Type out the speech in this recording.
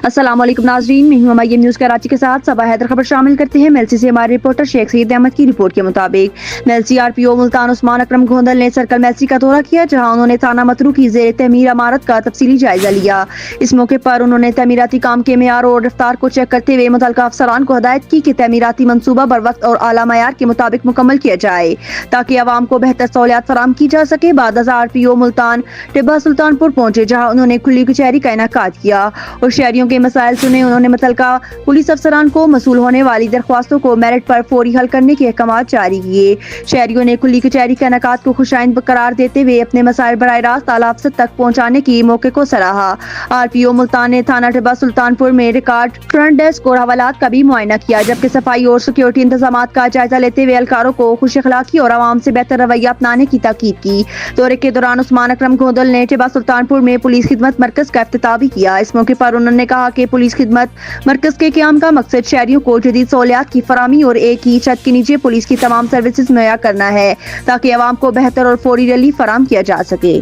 السلام علیکم ناظرین، میں ہوں ایم نیوز کراچی کے ساتھ صبا حیدر خبر شامل کرتے ہیں۔ میلسی سے ہمارے رپورٹر شیخ سید احمد کی رپورٹ کے مطابق میلسی آر پی او ملتان عثمان اکرم گھوندل نے سرکل میلسی کا دورہ کیا، جہاں انہوں نے تھانہ مترو کی زیر تعمیر عمارت کا تفصیلی جائزہ لیا۔ اس موقع پر انہوں نے تعمیراتی کام کے معیار اور رفتار کو چیک کرتے ہوئے متعلقہ افسران کو ہدایت کی کہ تعمیراتی منصوبہ بروقت اور اعلیٰ معیار کے مطابق مکمل کیا جائے تاکہ عوام کو بہتر سہولیات فراہم کی جا سکے۔ بعد ازاں آر پی او ملتان ٹبہ سلطان پور پہنچے، جہاں انہوں نے کھلی کچہری کا انعقاد کیا اور شہریوں کے مسائل سنے۔ انہوں نے متعلقہ پولیس افسران کو موصول ہونے والی درخواستوں کو میرٹ پر فوری حل کرنے کے احکامات جاری کیے۔ شہریوں نے کھلی کچہری کے انعقاد کو خوش آئند قرار دیتے ہوئے اپنے مسائل براہ راست اعلیٰ افسر تک پہنچانے کی موقع کو سراہا۔ آر پی او ملتان نے تھانہ ٹبہ سلطان پور میں ریکارڈ، فرنٹ ڈیسک اور حوالات کا بھی معائنہ کیا، جبکہ صفائی اور سیکورٹی انتظامات کا جائزہ لیتے ہوئے اہلکاروں کو خوش اخلاقی اور عوام سے بہتر رویہ اپنانے کی تاکید کی۔ دورے کے دوران عثمان اکرم گھوندل نے ٹبہ سلطان پور میں پولیس خدمت مرکز کا افتتاح بھی کیا۔ اس موقع پر انہوں نے کہا کہ پولیس خدمت مرکز کے قیام کا مقصد شہریوں کو جدید سہولیات کی فراہمی اور ایک ہی چھت کے نیچے پولیس کی تمام سروسز مہیا کرنا ہے تاکہ عوام کو بہتر اور فوری ریلیف فراہم کیا جا سکے۔